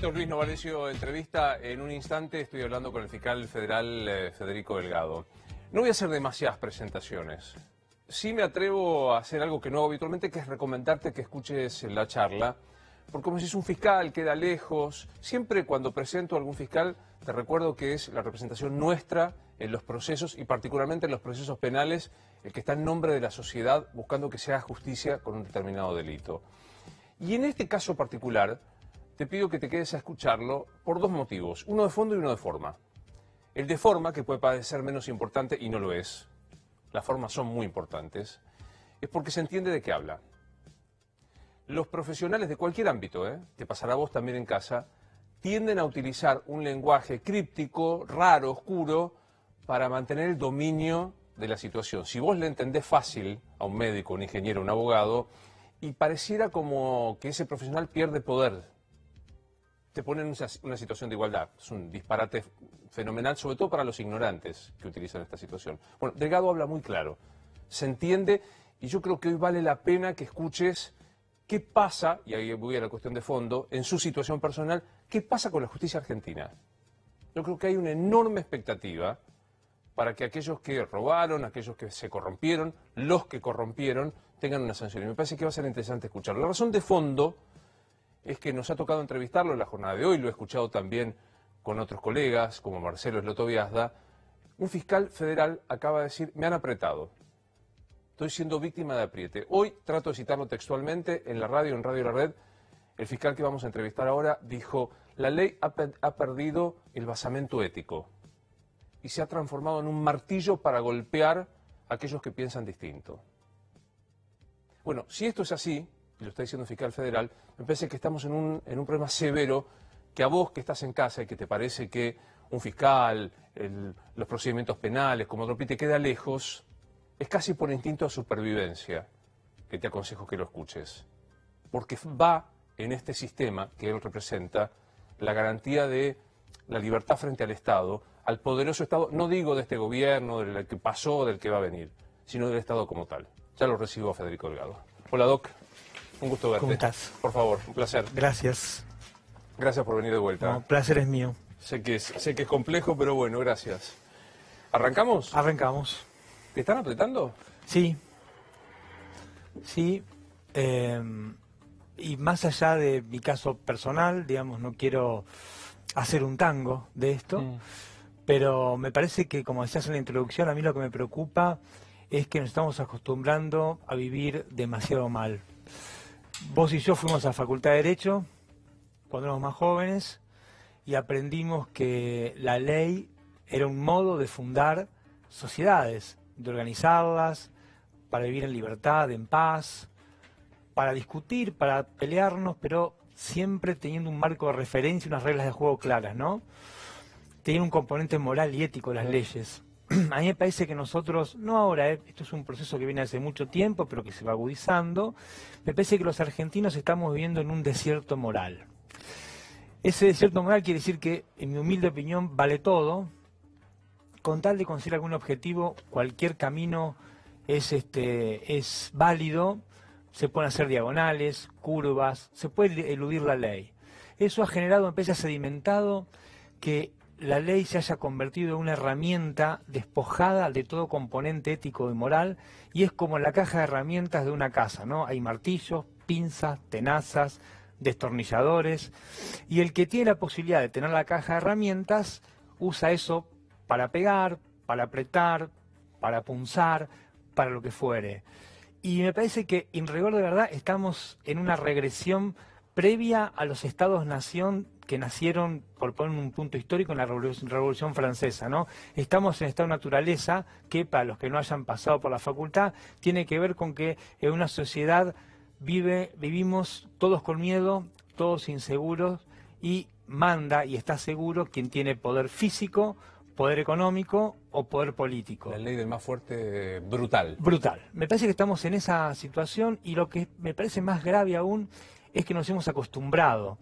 momento Luis Novarecio entrevista. En un instante estoy hablando con el fiscal federal Federico Delgado. No voy a hacer demasiadas presentaciones. Sí me atrevo a hacer algo que no hago habitualmente, que es recomendarte que escuches la charla. Porque como si es un fiscal, queda lejos. Siempre cuando presento a algún fiscal, te recuerdo que es la representación nuestra en los procesos y particularmente en los procesos penales, el que está en nombre de la sociedad buscando que se haga justicia con un determinado delito. Y en este caso particular, te pido que te quedes a escucharlo por dos motivos, uno de fondo y uno de forma. El de forma, que puede parecer menos importante y no lo es, las formas son muy importantes, es porque se entiende de qué habla. Los profesionales de cualquier ámbito, te pasará a vos también en casa, tienden a utilizar un lenguaje críptico, raro, oscuro, para mantener el dominio de la situación. Si vos le entendés fácil a un médico, un ingeniero, un abogado, y pareciera como que ese profesional pierde poder, te pone en una situación de igualdad. Es un disparate fenomenal, sobre todo para los ignorantes que utilizan esta situación. Bueno, Delgado habla muy claro, se entiende, y yo creo que hoy vale la pena que escuches qué pasa, y ahí voy a la cuestión de fondo, en su situación personal, qué pasa con la justicia argentina. Yo creo que hay una enorme expectativa para que aquellos que robaron, aquellos que se corrompieron, los que corrompieron, tengan una sanción. Y me parece que va a ser interesante escucharlo. La razón de fondo es que nos ha tocado entrevistarlo en la jornada de hoy, lo he escuchado también con otros colegas, como Marcelo Slotoviazda. Un fiscal federal acaba de decir, me han apretado, estoy siendo víctima de apriete. Hoy trato de citarlo textualmente en la radio, en Radio La Red. El fiscal que vamos a entrevistar ahora dijo, la ley ha perdido el basamento ético y se ha transformado en un martillo para golpear a aquellos que piensan distinto. Bueno, si esto es así, y lo está diciendo el fiscal federal, me parece que estamos en un problema severo, que a vos que estás en casa y que te parece que un fiscal, los procedimientos penales, como otro te queda lejos, es casi por instinto de supervivencia que te aconsejo que lo escuches. Porque va en este sistema que él representa la garantía de la libertad frente al Estado, al poderoso Estado, no digo de este gobierno, del que pasó, del que va a venir, sino del Estado como tal. Ya lo recibo a Federico Delgado. Hola, Doc. Un gusto verte. ¿Cómo estás? Por favor, un placer. Gracias. Gracias por venir de vuelta. No, placer es mío. Sé que es complejo, pero bueno, gracias. ¿Arrancamos? Arrancamos. ¿Te están apretando? Sí. Sí. Y más allá de mi caso personal, digamos, no quiero hacer un tango de esto, pero me parece que, como decías en la introducción, a mí lo que me preocupa es que nos estamos acostumbrando a vivir demasiado mal. Vos y yo fuimos a la Facultad de Derecho cuando éramos más jóvenes y aprendimos que la ley era un modo de fundar sociedades, de organizarlas, para vivir en libertad, en paz, para discutir, para pelearnos, pero siempre teniendo un marco de referencia, unas reglas de juego claras, ¿no? Tiene un componente moral y ético las leyes. A mí me parece que nosotros, no ahora, esto es un proceso que viene hace mucho tiempo, pero que se va agudizando, me parece que los argentinos estamos viviendo en un desierto moral. Ese desierto moral quiere decir que, en mi humilde opinión, vale todo. Con tal de conseguir algún objetivo, cualquier camino es válido, se pueden hacer diagonales, curvas, se puede eludir la ley. Eso ha generado, me parece, ha sedimentado que la ley se haya convertido en una herramienta despojada de todo componente ético y moral, y es como la caja de herramientas de una casa, ¿no? Hay martillos, pinzas, tenazas, destornilladores, y el que tiene la posibilidad de tener la caja de herramientas usa eso para pegar, para apretar, para punzar, para lo que fuere. Y me parece que, en rigor de verdad, estamos en una regresión previa a los estados-nación que nacieron, por poner un punto histórico, en la Revolución Francesa, ¿no? Estamos en estado de naturaleza que, para los que no hayan pasado por la facultad, tiene que ver con que en una sociedad vivimos todos con miedo, todos inseguros, y manda y está seguro quien tiene poder físico, poder económico o poder político. La ley del más fuerte, brutal. Brutal. Me parece que estamos en esa situación, y lo que me parece más grave aún es que nos hemos acostumbrado.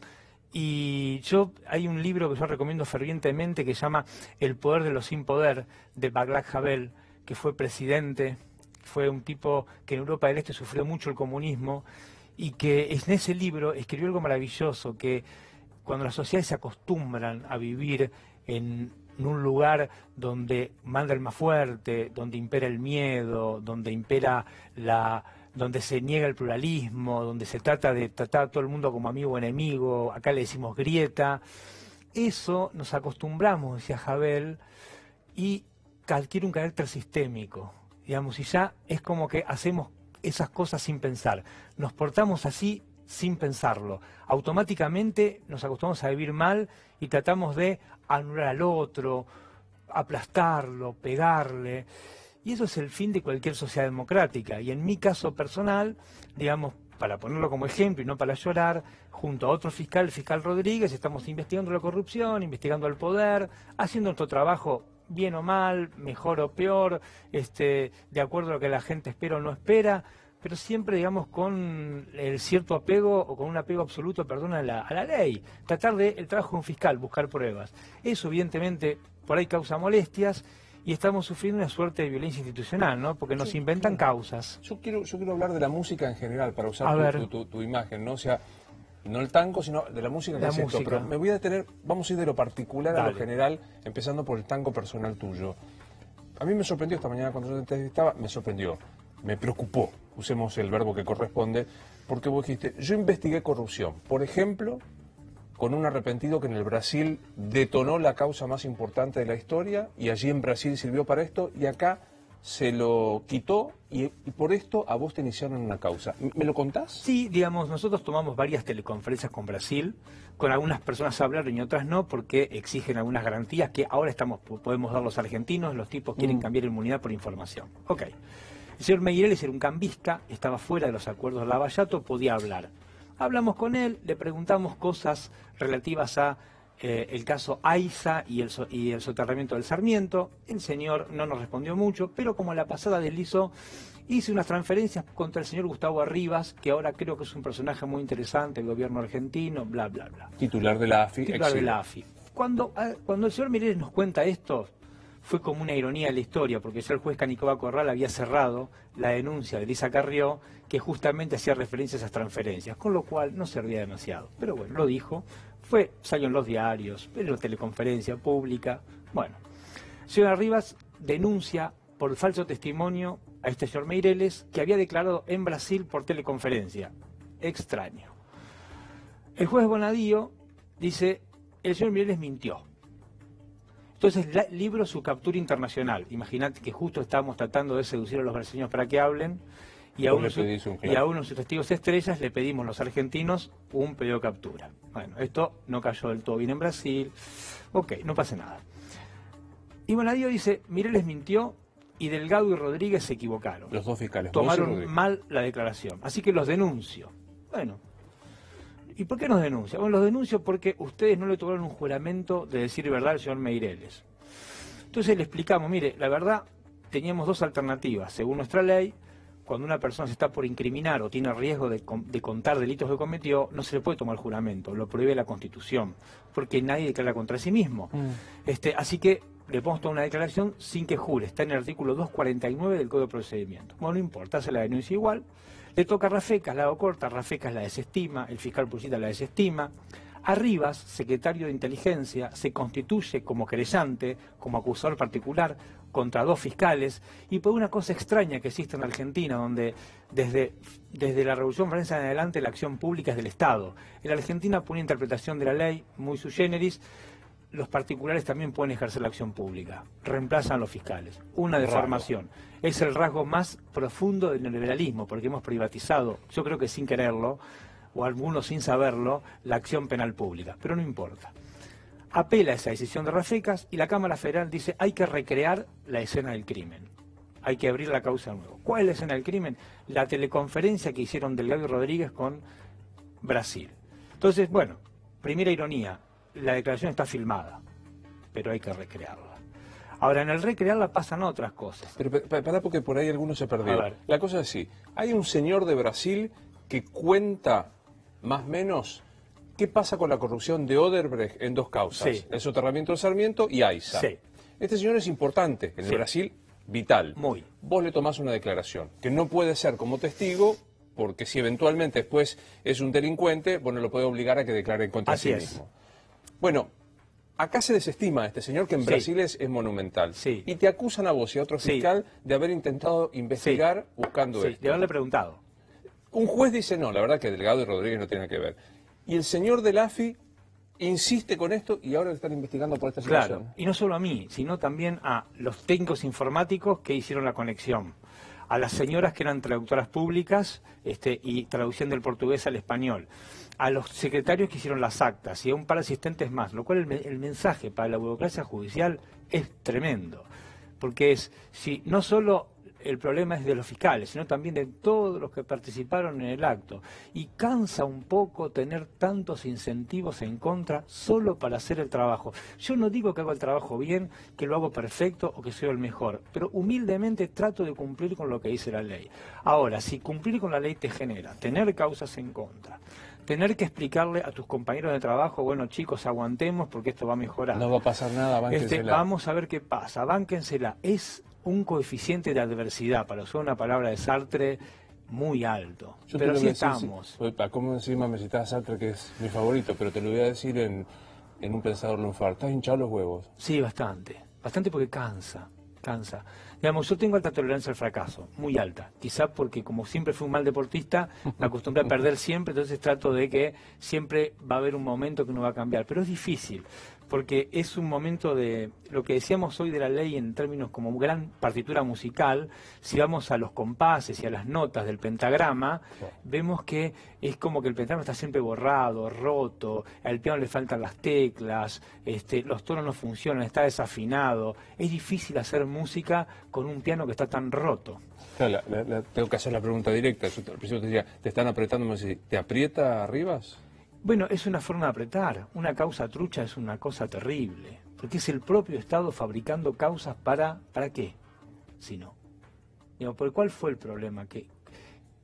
Y hay un libro que yo recomiendo fervientemente que se llama El poder de los sin poder, de Václav Havel, que fue presidente, fue un tipo que en Europa del Este sufrió mucho el comunismo, y que en ese libro escribió algo maravilloso, que cuando las sociedades se acostumbran a vivir en un lugar donde manda el más fuerte, donde impera el miedo, donde se niega el pluralismo, donde se trata de tratar a todo el mundo como amigo o enemigo, acá le decimos grieta, eso nos acostumbramos, decía Havel, y adquiere un carácter sistémico, digamos, y ya es como que hacemos esas cosas sin pensar, nos portamos así sin pensarlo, automáticamente nos acostumbramos a vivir mal y tratamos de anular al otro, aplastarlo, pegarle, y eso es el fin de cualquier sociedad democrática. Y en mi caso personal, digamos, para ponerlo como ejemplo y no para llorar, junto a otro fiscal, el fiscal Rodríguez, estamos investigando la corrupción, investigando el poder, haciendo nuestro trabajo bien o mal, mejor o peor, de acuerdo a lo que la gente espera o no espera, pero siempre, digamos, con el cierto apego o con un apego absoluto, perdón, a la ley. Tratar de, el trabajo de un fiscal, buscar pruebas. Eso, evidentemente, por ahí causa molestias y estamos sufriendo una suerte de violencia institucional, ¿no? Porque nos inventan causas. Yo quiero hablar de la música en general, para usar tu imagen, ¿no? O sea, no el tango, sino de la música que hace esto. Pero me voy a detener, vamos a ir de lo particular a lo general, empezando por el tango personal tuyo. A mí me sorprendió esta mañana cuando yo te entrevistaba, me preocupó, usemos el verbo que corresponde, porque vos dijiste, yo investigué corrupción, por ejemplo, con un arrepentido que en el Brasil detonó la causa más importante de la historia, y allí en Brasil sirvió para esto, y acá se lo quitó, y por esto a vos te iniciaron una causa. ¿Me lo contás? Sí, digamos, nosotros tomamos varias teleconferencias con Brasil, con algunas personas hablaron y otras no, porque exigen algunas garantías que ahora podemos dar los argentinos, los tipos quieren cambiar inmunidad por información. Ok. El señor Meireles era un cambista, estaba fuera de los acuerdos de Lavallato, podía hablar. Hablamos con él, le preguntamos cosas relativas a el caso Aiza y el soterramiento del Sarmiento. El señor no nos respondió mucho, pero como la pasada deslizó, hice unas transferencias contra el señor Gustavo Arribas, que ahora creo que es un personaje muy interesante, el gobierno argentino, bla, bla, bla. Titular de la AFI. Titular de la AFI. Cuando el señor Meireles nos cuenta esto, fue como una ironía de la historia, porque ya el juez Canicova Corral había cerrado la denuncia de Elisa Carrió, que justamente hacía referencia a esas transferencias, con lo cual no servía demasiado. Pero bueno, lo dijo, salió en los diarios, en la teleconferencia pública. Bueno, el señor Arribas denuncia por falso testimonio a este señor Meireles, que había declarado en Brasil por teleconferencia. Extraño. El juez Bonadío dice, el señor Meireles mintió. Entonces libro su captura internacional. Imagínate que justo estábamos tratando de seducir a los brasileños para que hablen y a uno de sus testigos estrellas le pedimos los argentinos un pedido de captura. Bueno, esto no cayó del todo bien en Brasil. Ok, no pasa nada. Y Bonadío dice, Meireles mintió y Delgado y Rodríguez se equivocaron. Los dos fiscales. Tomaron mal la declaración. Así que los denuncio. Bueno. ¿Y por qué nos denuncia? Bueno, los denuncio porque ustedes no le tomaron un juramento de decir verdad al señor Meireles. Entonces le explicamos, mire, la verdad, teníamos dos alternativas. Según nuestra ley, cuando una persona se está por incriminar o tiene riesgo de contar delitos que cometió, no se le puede tomar juramento, lo prohíbe la Constitución, porque nadie declara contra sí mismo. Así que le podemos tomar una declaración sin que jure, está en el artículo 249 del Código de Procedimiento. Bueno, no importa, se la denuncia igual. Le toca a Rafecas, la hago corta, Rafecas la desestima, el fiscal Pulsita la desestima. Arribas, secretario de Inteligencia, se constituye como querellante, como acusador particular, contra dos fiscales, y por una cosa extraña que existe en Argentina, donde desde la Revolución Francesa en adelante la acción pública es del Estado. En la Argentina, por una interpretación de la ley muy sui generis, los particulares también pueden ejercer la acción pública, reemplazan a los fiscales. Una deformación. Es el rasgo más profundo del neoliberalismo, porque hemos privatizado, yo creo que sin quererlo, o algunos sin saberlo, la acción penal pública, pero no importa. Apela a esa decisión de Rafecas y la Cámara Federal dice hay que recrear la escena del crimen, hay que abrir la causa de nuevo. ¿Cuál es la escena del crimen? La teleconferencia que hicieron Delgado y Rodríguez con Brasil. Entonces, bueno, primera ironía, la declaración está filmada, pero hay que recrearla. Ahora, en el recrearla pasan otras cosas. Pero pará, porque por ahí algunos se perdieron. La cosa es así, hay un señor de Brasil que cuenta más o menos qué pasa con la corrupción de Odebrecht en dos causas, sí. El soterramiento del Sarmiento y Aiza. Sí. Este señor es importante, en el Brasil, vital. Muy. Vos le tomás una declaración, que no puede ser como testigo, porque si eventualmente después es un delincuente, bueno, lo puede obligar a que declare en contra de sí mismo. Bueno, acá se desestima a este señor que en Sí. Brasil es monumental. Sí. Y te acusan a vos y a otro Sí. fiscal de haber intentado investigar buscando Sí, esto. de haberle preguntado. Un juez dice no, la verdad que Delgado y Rodríguez no tienen que ver. Y el señor del AFI insiste con esto y ahora le están investigando por esta situación. Claro, y no solo a mí, sino también a los técnicos informáticos que hicieron la conexión, a las señoras que eran traductoras públicas y traducción del portugués al español, a los secretarios que hicieron las actas y a un par de asistentes más, lo cual el mensaje para la burocracia judicial es tremendo, porque si no solo el problema es de los fiscales, sino también de todos los que participaron en el acto. Y cansa un poco tener tantos incentivos en contra solo para hacer el trabajo. Yo no digo que hago el trabajo bien, que lo hago perfecto o que soy el mejor, pero humildemente trato de cumplir con lo que dice la ley. Ahora, si cumplir con la ley te genera tener causas en contra, tener que explicarle a tus compañeros de trabajo, bueno chicos, aguantemos porque esto va a mejorar. No va a pasar nada, bánquensela. Vamos a ver qué pasa, bánquensela. Es un coeficiente de adversidad, para usar una palabra de Sartre, muy alto. Yo Pero te lo sí voy a decir, estamos. como encima me citas a Sartre, que es mi favorito, pero te lo voy a decir en un pensador lunfar. ¿Estás hinchado los huevos? Sí, bastante. Bastante porque cansa. Digamos, yo tengo alta tolerancia al fracaso, muy alta. Quizá porque como siempre fui un mal deportista, me acostumbré a perder siempre, entonces trato de que siempre va a haber un momento que uno va a cambiar. Pero es difícil, porque es un momento de lo que decíamos hoy de la ley en términos como gran partitura musical. Si vamos a los compases y a las notas del pentagrama, vemos que es como que el pentagrama está siempre borrado, roto, al piano le faltan las teclas, los tonos no funcionan, está desafinado. Es difícil hacer música con un piano que está tan roto. Claro, tengo que hacer la pregunta directa. Yo al principio te decía, ¿te están apretando? Me decís, ¿te aprieta Rivas? Bueno, es una forma de apretar. Una causa trucha es una cosa terrible, porque es el propio Estado fabricando causas ¿para qué? Si no. ¿Por cuál fue el problema? Que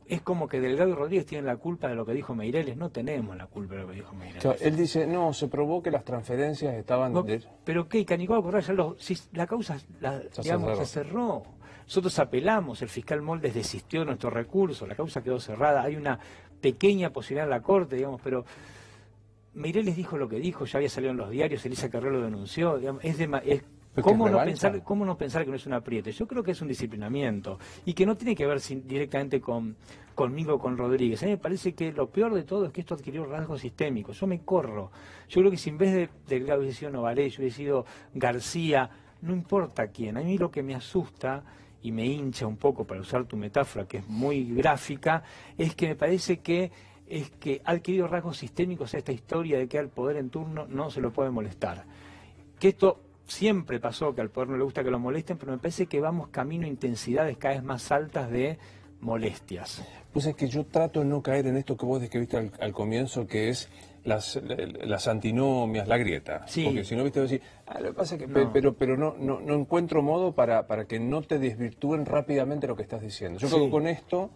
es como que Delgado y Rodríguez tienen la culpa de lo que dijo Meireles. No tenemos la culpa de lo que dijo Meireles. Claro, él dice, no, se probó que las transferencias estaban... ¿Pero qué? Canicuaro Correa, si la causa se cerró. Nosotros apelamos, el fiscal Moldes desistió de nuestro recurso, la causa quedó cerrada. Hay una pequeña posibilidad en la Corte, digamos, pero Meireles dijo lo que dijo, ya había salido en los diarios, Elisa Carrió lo denunció, digamos, ¿cómo no pensar que no es un apriete? Yo creo que es un disciplinamiento y que no tiene que ver directamente conmigo o con Rodríguez. A mí me parece que lo peor de todo es que esto adquirió rasgos sistémicos. Yo me corro. Yo creo que si en vez de Delgado hubiese sido Novarés, hubiese sido García, no importa quién. A mí lo que me asusta y me hincha un poco, para usar tu metáfora que es muy gráfica, es que me parece que ha adquirido rasgos sistémicos esta historia de que al poder en turno no se lo puede molestar. Que esto siempre pasó, que al poder no le gusta que lo molesten, pero me parece que vamos camino a intensidades cada vez más altas de molestias. Pues es que yo trato de no caer en esto que vos describiste al comienzo, que es las antinomias, la grieta. Sí. Porque si no, viste, decir, lo que pasa es que, No. pero no encuentro modo para que no te desvirtúen rápidamente lo que estás diciendo. Yo creo que con esto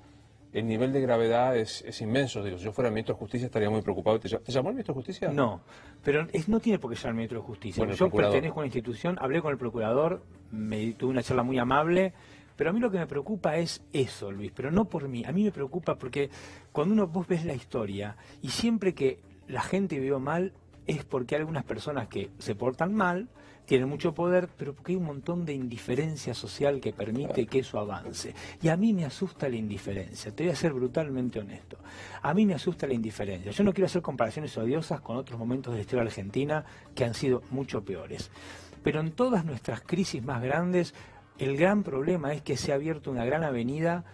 el nivel de gravedad es inmenso. Digo, si yo fuera ministro de Justicia estaría muy preocupado. ¿Te llamó el ministro de Justicia? No, pero no tiene por qué ser el ministro de Justicia. Bueno, yo pertenezco a una institución, hablé con el procurador, tuve una charla muy amable, pero a mí lo que me preocupa es eso, Luis, pero no por mí. A mí me preocupa porque cuando vos ves la historia y siempre que la gente vivió mal es porque hay algunas personas que se portan mal, tienen mucho poder, pero porque hay un montón de indiferencia social que permite que eso avance. Y a mí me asusta la indiferencia, te voy a ser brutalmente honesto. A mí me asusta la indiferencia. Yo no quiero hacer comparaciones odiosas con otros momentos de la historia argentina que han sido mucho peores. Pero en todas nuestras crisis más grandes, el gran problema es que se ha abierto una gran avenida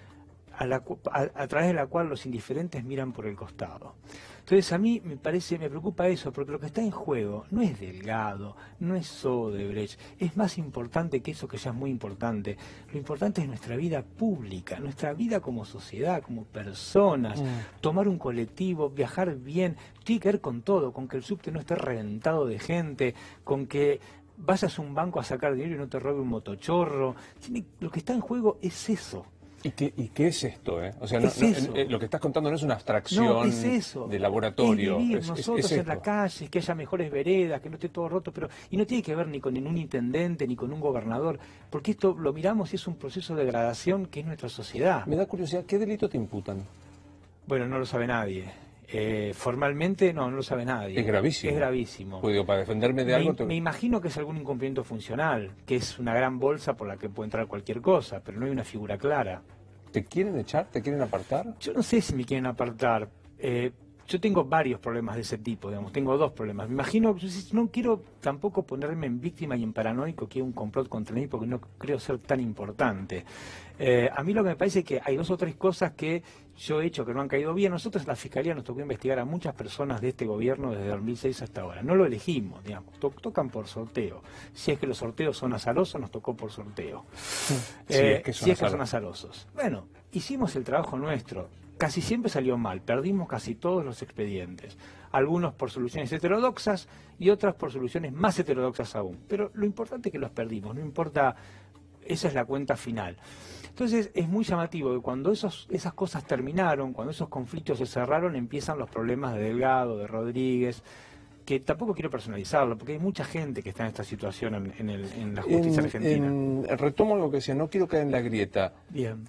a través de la cual los indiferentes miran por el costado. Entonces a mí me preocupa eso, porque lo que está en juego no es Delgado, no es Odebrecht, es más importante que eso, que ya es muy importante. Lo importante es nuestra vida pública, nuestra vida como sociedad, como personas, tomar un colectivo, viajar bien, tiene que ver con todo, con que el subte no esté reventado de gente, con que vayas a un banco a sacar dinero y no te robe un motochorro. Lo que está en juego es eso. ¿Y qué es esto? O sea, lo que estás contando no es una abstracción de laboratorio. Es vivir nosotros en la calle, que haya mejores veredas, que no esté todo roto, y no tiene que ver ni con ningún intendente ni con un gobernador, porque esto lo miramos y es un proceso de degradación que es nuestra sociedad. Me da curiosidad, ¿qué delito te imputan? Bueno, no lo sabe nadie. Formalmente no lo sabe nadie. Es gravísimo. Es gravísimo. Pues digo, para defenderme de algo... Me imagino que es algún incumplimiento funcional, que es una gran bolsa por la que puede entrar cualquier cosa, pero no hay una figura clara. ¿Te quieren echar? ¿Te quieren apartar? Yo no sé si me quieren apartar. Yo tengo varios problemas de ese tipo, digamos. Tengo dos problemas. Me imagino, no quiero tampoco ponerme en víctima y en paranoico que hay un complot contra mí, porque no creo ser tan importante. A mí lo que me parece es que hay dos o tres cosas que yo he hecho que no han caído bien. Nosotros en la Fiscalía nos tocó investigar a muchas personas de este gobierno desde 2006 hasta ahora. No lo elegimos, digamos. Tocan por sorteo. Si es que los sorteos son azarosos, nos tocó por sorteo. Si es que son azarosos. Bueno, hicimos el trabajo nuestro. Casi siempre salió mal, perdimos casi todos los expedientes, algunos por soluciones heterodoxas y otras por soluciones más heterodoxas aún. Pero lo importante es que los perdimos, no importa, esa es la cuenta final. Entonces es muy llamativo que cuando esas cosas terminaron, cuando esos conflictos se cerraron, empiezan los problemas de Delgado, de Rodríguez, que tampoco quiero personalizarlo, porque hay mucha gente que está en esta situación en la justicia argentina. Retomo lo que decía, no quiero caer en la grieta. Bien.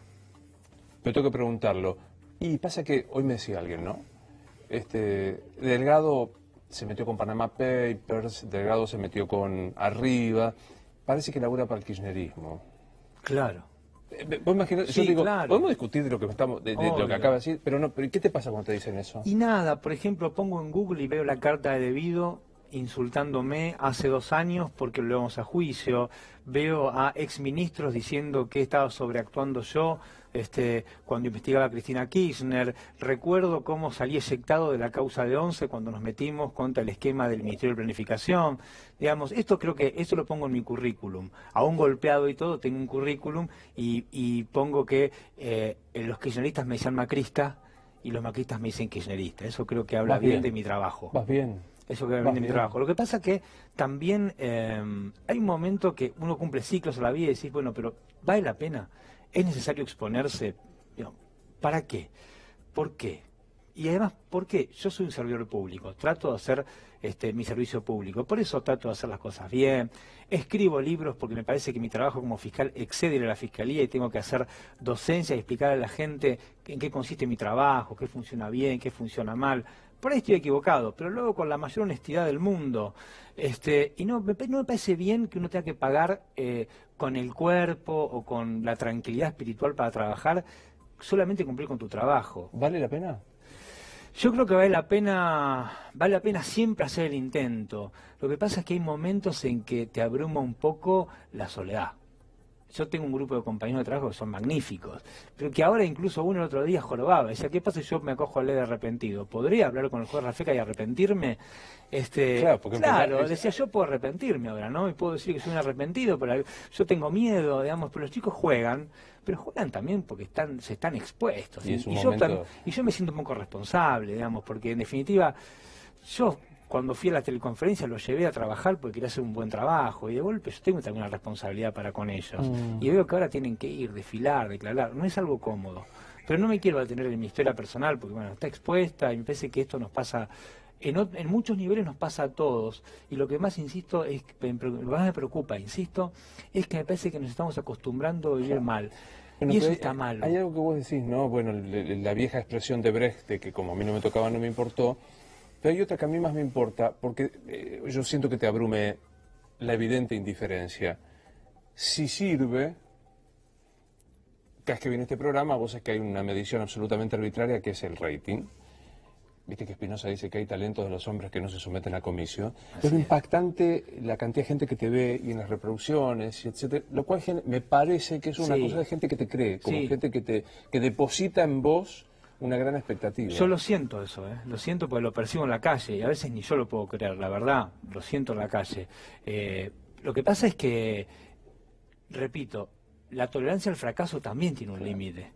Pero tengo que preguntarlo. Y pasa que hoy me decía alguien, ¿no? Delgado se metió con Panama Papers, Delgado se metió con Arriba, parece que labura para el kirchnerismo. Claro. Vos imaginás, Sí, yo digo, claro. podemos discutir de lo que de lo que acaba de decir, pero no, pero ¿qué te pasa cuando te dicen eso? Y nada, por ejemplo, pongo en Google y veo la carta de debido insultándome hace 2 años porque lo llevamos a juicio, veo a exministros diciendo que estaba sobreactuando yo cuando investigaba a Cristina Kirchner, recuerdo cómo salí eyectado de la causa de 11 cuando nos metimos contra el esquema del Ministerio de Planificación, digamos, esto creo que eso lo pongo en mi currículum, aún golpeado y todo, tengo un currículum y pongo que los kirchneristas me dicen macrista y los macristas me dicen kirchnerista, eso creo que habla bien de mi trabajo. Vas bien. Eso que viene de mi trabajo. Lo que pasa es que también hay un momento que uno cumple ciclos a la vida y decís, bueno, pero ¿vale la pena? ¿Es necesario exponerse? ¿Para qué? ¿Por qué? Y además, ¿por qué? Yo soy un servidor público, trato de hacer mi servicio público, por eso trato de hacer las cosas bien, escribo libros porque me parece que mi trabajo como fiscal excede a la fiscalía y tengo que hacer docencia y explicar a la gente en qué consiste mi trabajo, qué funciona bien, qué funciona mal. Por ahí estoy equivocado, pero luego con la mayor honestidad del mundo. Y no me parece bien que uno tenga que pagar con el cuerpo o con la tranquilidad espiritual para trabajar, solamente cumplir con tu trabajo. ¿Vale la pena? Yo creo que vale la pena siempre hacer el intento. Lo que pasa es que hay momentos en que te abruma un poco la soledad. Yo tengo un grupo de compañeros de trabajo que son magníficos, pero que ahora incluso uno el otro día jorobaba. Decía, ¿qué pasa si yo me acojo a ley de arrepentido? ¿Podría hablar con el juez Rafeca y arrepentirme? Claro, decía, yo puedo arrepentirme ahora, ¿no? Y puedo decir que soy un arrepentido, pero yo tengo miedo, digamos, pero los chicos juegan, pero juegan también porque se están expuestos. Y yo me siento un poco responsable, digamos, porque en definitiva, yo cuando fui a la teleconferencia los llevé a trabajar porque quería hacer un buen trabajo y de golpe yo tengo también una responsabilidad para con ellos. Y veo que ahora tienen que ir, desfilar, declarar, no es algo cómodo. Pero no me quiero detener en mi historia personal porque bueno, está expuesta y me parece que esto nos pasa, en muchos niveles nos pasa a todos. Y lo que más insisto, lo que más me preocupa, insisto, es que me parece que nos estamos acostumbrando a vivir mal. Bueno, y eso está malo. Hay algo que vos decís, ¿no? Bueno, la vieja expresión de Brecht, de que como a mí no me tocaba, no me importó. Pero hay otra que a mí más me importa, porque yo siento que te abrume la evidente indiferencia. Si sirve, cada vez que viene este programa, vos sabés que hay una medición absolutamente arbitraria que es el rating. Viste que Spinoza dice que hay talentos de los hombres que no se someten a comicio. Es impactante la cantidad de gente que te ve y en las reproducciones, etcétera, lo cual me parece que es una cosa de gente que te cree, como gente que deposita en vos una gran expectativa. Yo lo siento eso, lo siento porque lo percibo en la calle y a veces ni yo lo puedo creer, la verdad, lo siento en la calle. Lo que pasa es que, repito, la tolerancia al fracaso también tiene un límite.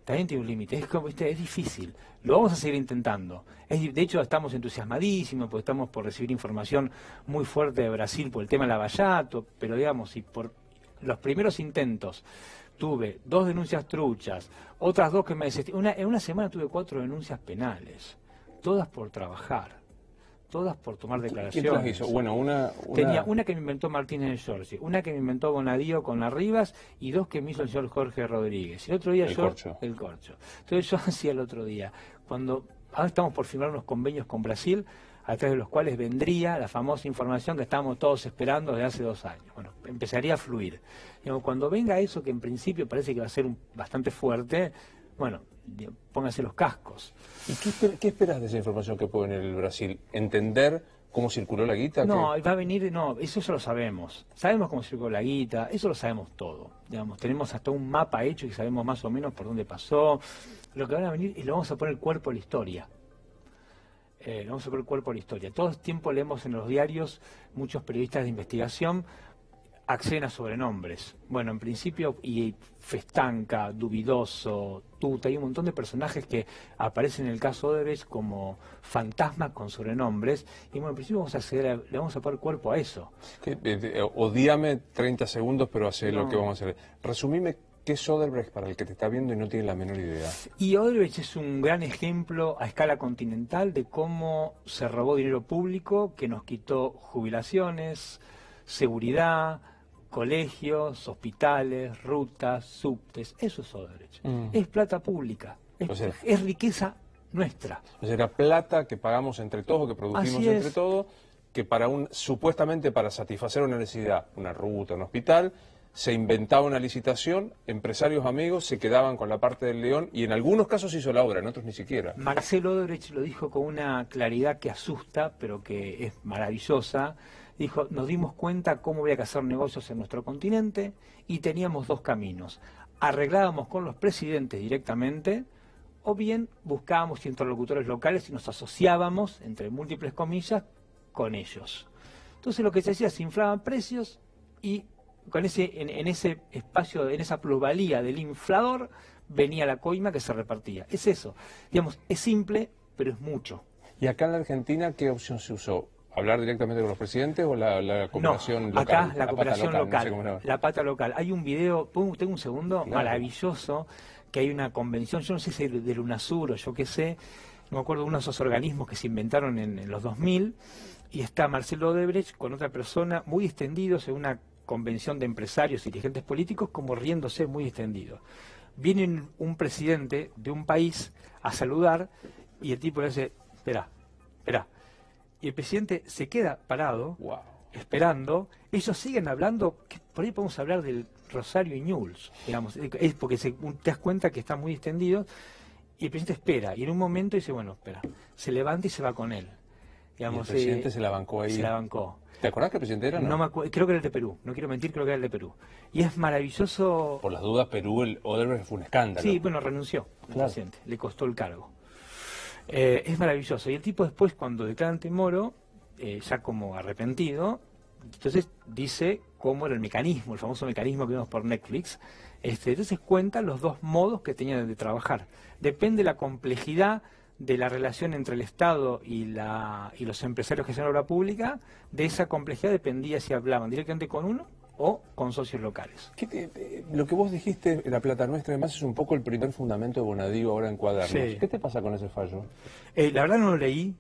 También tiene un límite, es difícil, lo vamos a seguir intentando. De hecho estamos entusiasmadísimos porque estamos por recibir información muy fuerte de Brasil por el tema de Lavallato, pero digamos, si por los primeros intentos tuve 2 denuncias truchas, otras 2 que me desestimaron. En una semana tuve 4 denuncias penales, todas por trabajar. todas por tomar ¿Quién te las declaraciones. hizo? Bueno, Tenía una que me inventó Martínez de Giorgi, una que me inventó Bonadío con Arribas y dos que me hizo el señor Jorge Rodríguez. Y el otro día el corcho. Entonces yo hacía el otro día, ahora estamos por firmar unos convenios con Brasil, a través de los cuales vendría la famosa información que estábamos todos esperando desde hace 2 años. Bueno, empezaría a fluir. Digamos, cuando venga eso, que en principio parece que va a ser bastante fuerte, bueno, pónganse los cascos. ¿Y qué esperas de esa información que puede venir el Brasil? ¿Entender cómo circuló la guita? No, va a venir, no, eso ya lo sabemos. Sabemos cómo circuló la guita, eso lo sabemos todo. Digamos, tenemos hasta un mapa hecho y sabemos más o menos por dónde pasó. Lo que van a venir y le vamos a poner el cuerpo a la historia. Le vamos a poner el cuerpo a la historia. Todo el tiempo leemos en los diarios, muchos periodistas de investigación acceden a sobrenombres. Bueno, en principio, y Festanca, Dubidoso, Tuta, hay un montón de personajes que aparecen en el caso Odebrecht como fantasmas con sobrenombres, y bueno, en principio vamos a acceder le vamos a poner cuerpo a eso. Odíame 30 segundos, pero hace lo que vamos a hacer. Resumime qué es Odebrecht para el que te está viendo y no tiene la menor idea. Y Odebrecht es un gran ejemplo a escala continental de cómo se robó dinero público, que nos quitó jubilaciones, seguridad, colegios, hospitales, rutas, subtes. Eso es Odebrecht. Es plata pública, es riqueza nuestra. O sea, era plata que pagamos entre todos, que producimos entre todos, que supuestamente para satisfacer una necesidad, una ruta, un hospital, se inventaba una licitación, empresarios amigos se quedaban con la parte del león y en algunos casos hizo la obra, en otros ni siquiera. Marcelo Odebrecht lo dijo con una claridad que asusta, pero que es maravillosa. Dijo, nos dimos cuenta cómo había que hacer negocios en nuestro continente y teníamos 2 caminos. Arreglábamos con los presidentes directamente o bien buscábamos interlocutores locales y nos asociábamos, entre múltiples comillas, con ellos. Entonces lo que se hacía, se inflaban precios y en ese espacio, en esa plusvalía del inflador, venía la coima que se repartía. Es eso. Digamos, es simple, pero es mucho. ¿Y acá en la Argentina qué opción se usó? ¿Hablar directamente con los presidentes o la cooperación local? Acá la cooperación local, no sé la pata local. Hay un video, tengo un segundo, maravilloso, que hay una convención, yo no sé si es del UNASUR o yo qué sé, no me acuerdo de uno de esos organismos que se inventaron en los 2000, y está Marcelo Odebrecht con otra persona muy extendidos en una convención de empresarios y dirigentes políticos, como riéndose muy extendido. Viene un presidente de un país a saludar y el tipo le dice, espera. Y el presidente se queda parado, esperando. Ellos siguen hablando, que por ahí podemos hablar del Rosario y Ñuls, digamos, es porque te das cuenta que están muy extendidos, y el presidente espera, y en un momento dice, bueno, espera, se levanta y se va con él. Digamos, ¿y el presidente se la bancó ahí? Se la bancó. ¿Te acordás que el presidente era? No me acuerdo, creo que era el de Perú, no quiero mentir, creo que era el de Perú. Y es maravilloso. Por las dudas, Perú, el Odebrecht fue un escándalo. Sí, bueno, renunció el presidente, le costó el cargo. Es maravilloso. Y el tipo después, cuando declara ante Moro, ya como arrepentido, entonces dice cómo era el mecanismo, el famoso mecanismo que vimos por Netflix. Entonces cuenta los 2 modos que tenían de trabajar. Depende de la complejidad de la relación entre el Estado y los empresarios que hacen obra pública. De esa complejidad dependía si hablaban directamente con uno o con socios locales. Lo que vos dijiste, la plata nuestra, además es un poco el primer fundamento de Bonadío ahora en Cuadernos. Sí. ¿Qué te pasa con ese fallo? La verdad no lo leí,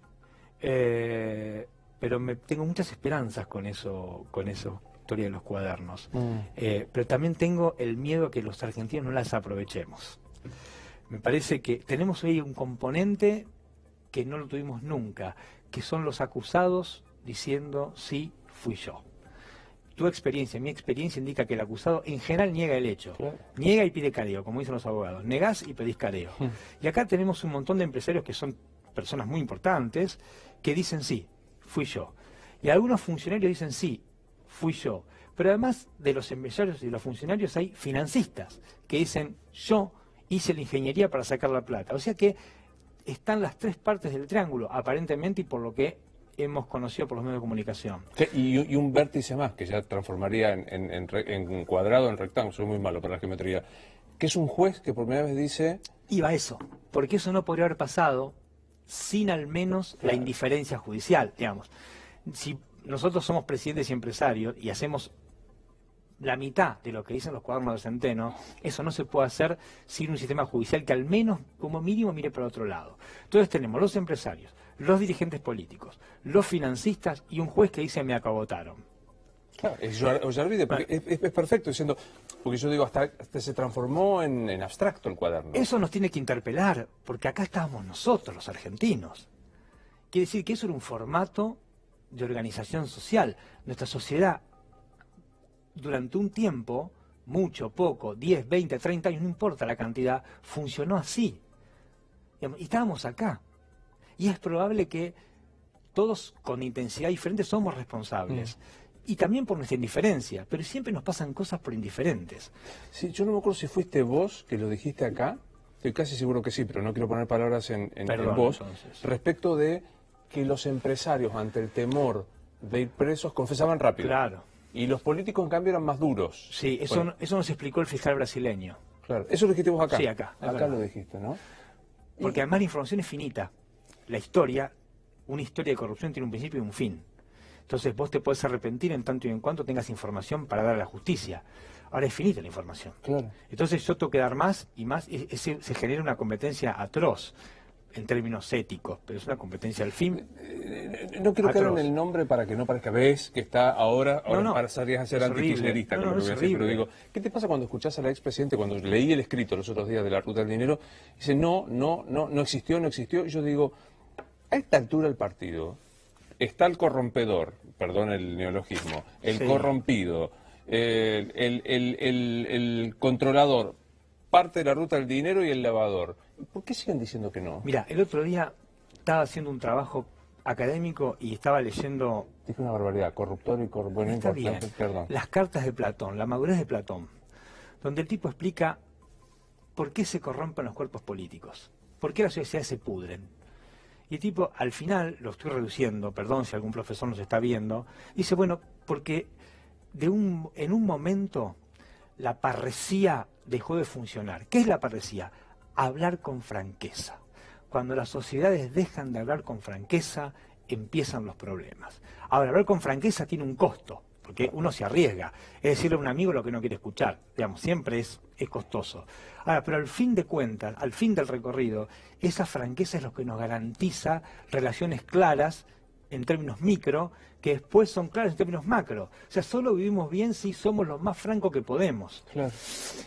pero tengo muchas esperanzas con eso, historia de los cuadernos. Pero también tengo el miedo a que los argentinos no las aprovechemos. Me parece que tenemos hoy un componente que no lo tuvimos nunca, que son los acusados diciendo sí, fui yo. Tu experiencia, mi experiencia indica que el acusado en general niega el hecho. Claro. Niega y pide careo, como dicen los abogados. Negás y pedís careo. Y acá tenemos un montón de empresarios que son personas muy importantes que dicen sí, fui yo. Y algunos funcionarios dicen sí, fui yo. Pero además de los empresarios y de los funcionarios hay financistas que dicen yo hice la ingeniería para sacar la plata. O sea que están las 3 partes del triángulo, aparentemente, y por lo que hemos conocido por los medios de comunicación. Y un vértice más, que ya transformaría en cuadrado en rectángulo, soy muy malo para la geometría, que es un juez que por primera vez dice... Iba a eso, porque eso no podría haber pasado sin al menos la indiferencia judicial, digamos. Si nosotros somos presidentes y empresarios y hacemos la mitad de lo que dicen los cuadernos de Centeno, eso no se puede hacer sin un sistema judicial que al menos, como mínimo, mire para otro lado. Entonces tenemos los empresarios, los dirigentes políticos, los financistas y un juez que dice me acabotaron. Claro, es Ollarvide, porque es perfecto diciendo, porque yo digo, hasta se transformó en abstracto el cuaderno. Eso nos tiene que interpelar, porque acá estábamos nosotros, los argentinos. Quiere decir que eso era un formato de organización social. Nuestra sociedad, durante un tiempo, mucho, poco, 10, 20, 30 años, no importa la cantidad, funcionó así. Y estábamos acá. Y es probable que todos con intensidad diferente somos responsables. Y también por nuestra indiferencia, pero siempre nos pasan cosas por indiferentes. Sí, yo no me acuerdo si fuiste vos que lo dijiste acá, estoy casi seguro que sí, pero no quiero poner palabras en vos, entonces. Respecto de que los empresarios, ante el temor de ir presos, confesaban rápido. Claro. Y los políticos, en cambio, eran más duros. Sí, eso nos explicó el fiscal brasileño. Claro, eso lo dijiste vos acá. Sí, acá. Acá lo dijiste, ¿no? Porque además la información es finita. La historia, una historia de corrupción tiene un principio y un fin. Entonces vos te podés arrepentir en tanto y en cuanto tengas información para dar a la justicia. Ahora es finita la información. Claro. Entonces yo tengo que dar más y más. Se genera una competencia atroz en términos éticos, pero es una competencia al fin. No quiero caer en el nombre para que no parezca, ves que está ahora pasarías a ser antikirchnerista, pero digo, ¿qué te pasa cuando escuchás a la expresidente, cuando leí el escrito los otros días de la Ruta del Dinero, dice no existió, y yo digo, a esta altura el partido está el corrompedor, perdón el neologismo, el corrompido, el controlador, parte de la Ruta del Dinero y el lavador. ¿Por qué siguen diciendo que no? Mira, el otro día estaba haciendo un trabajo académico y estaba leyendo... Dije una barbaridad, corruptor y corruptor. Está bien. Perdón. Las cartas de Platón, la madurez de Platón, donde el tipo explica por qué se corrompen los cuerpos políticos, por qué las sociedades se pudren. Y el tipo, al final, lo estoy reduciendo, perdón si algún profesor nos está viendo, dice, bueno, porque en un momento la parresía dejó de funcionar. ¿Qué es la parresía? Hablar con franqueza. Cuando las sociedades dejan de hablar con franqueza, empiezan los problemas. Ahora, hablar con franqueza tiene un costo, porque uno se arriesga. Es decirle a un amigo lo que no quiere escuchar. Digamos, siempre es costoso. Ahora, pero al fin de cuentas, al fin del recorrido, esa franqueza es lo que nos garantiza relaciones claras en términos micro, que después son claras en términos macro. O sea, solo vivimos bien si somos lo más francos que podemos. Claro.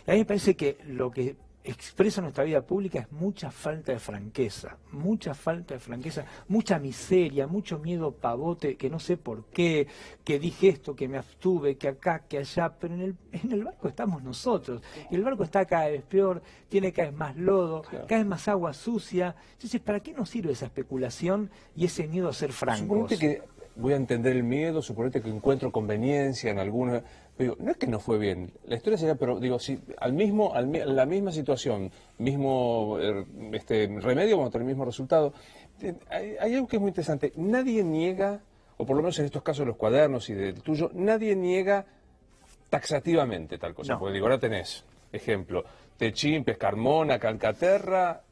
Y a mí me parece que lo que expresa nuestra vida pública es mucha falta de franqueza, mucha miseria, mucho miedo pavote, que no sé por qué, que dije esto, que me abstuve, que acá, que allá, pero en el barco estamos nosotros, y el barco está cada vez peor, tiene cada vez más lodo, cada vez más agua sucia. Entonces, ¿para qué nos sirve esa especulación y ese miedo a ser francos? Suponete que voy a entender el miedo, suponete que encuentro conveniencia en alguna... Digo, no es que no fue bien, la historia sería, pero digo, si la misma situación, mismo remedio, vamos a tener el mismo resultado, hay algo que es muy interesante. Nadie niega, o por lo menos en estos casos de los cuadernos y del tuyo, nadie niega taxativamente tal cosa. No. Porque digo, ahora tenés, ejemplo, Techín, Pescarmona, Calcaterra,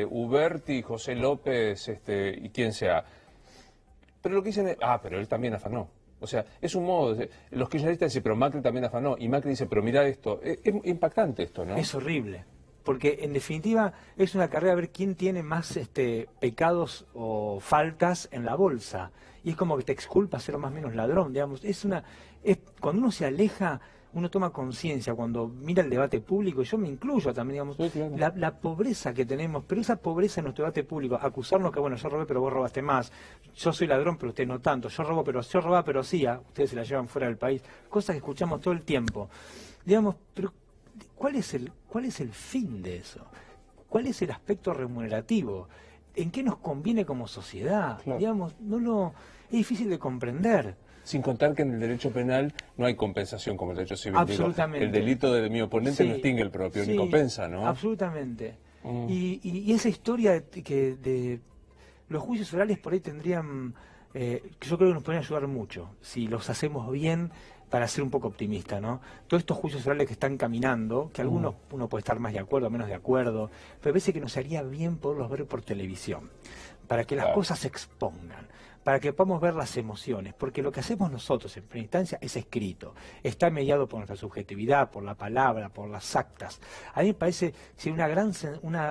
Uberti, José López, y quien sea. Pero lo que dicen es, pero él también afanó. O sea, es un modo, los kirchneristas dicen, pero Macri también afanó, y Macri dice, pero mira esto, es impactante esto, ¿no? Es horrible, porque en definitiva es una carrera a ver quién tiene más pecados o faltas en la bolsa, y es como que te exculpa ser más o menos ladrón, digamos, cuando uno se aleja, uno toma conciencia, cuando mira el debate público, y yo me incluyo también, digamos, sí, claro. la pobreza que tenemos, pero esa pobreza en nuestro debate público, acusarnos que, bueno, yo robé, pero vos robaste más, yo soy ladrón, pero usted no tanto, yo robaba, pero sí, ustedes se la llevan fuera del país, cosas que escuchamos todo el tiempo. Digamos, pero ¿cuál es el fin de eso? ¿Cuál es el aspecto remunerativo? ¿En qué nos conviene como sociedad? Claro. Digamos, es difícil de comprender. Sin contar que en el derecho penal no hay compensación como el derecho civil. Absolutamente. Digo, el delito de mi oponente no extingue el propio, ni compensa, ¿no? Absolutamente. Y esa historia de los juicios orales por ahí tendrían, yo creo que nos podrían ayudar mucho, si los hacemos bien, para ser un poco optimista, ¿no? Todos estos juicios orales que están caminando, que algunos uno puede estar más de acuerdo, menos de acuerdo, pero parece que nos haría bien poderlos ver por televisión, para que las cosas se expongan, para que podamos ver las emociones, porque lo que hacemos nosotros en primera instancia es escrito, está mediado por nuestra subjetividad, por la palabra, por las actas. A mí me parece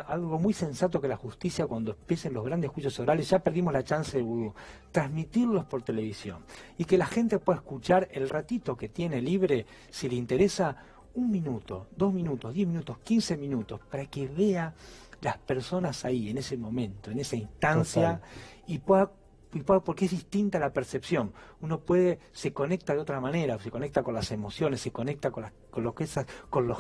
algo muy sensato que la justicia, cuando empiecen los grandes juicios orales, ya perdimos la chance de transmitirlos por televisión, y que la gente pueda escuchar el ratito que tiene libre, si le interesa, 1 minuto, 2 minutos, 10 minutos, 15 minutos, para que vea las personas ahí, en ese momento, en esa instancia, y pueda, porque es distinta la percepción. Uno se conecta de otra manera, se conecta con las emociones, se conecta con los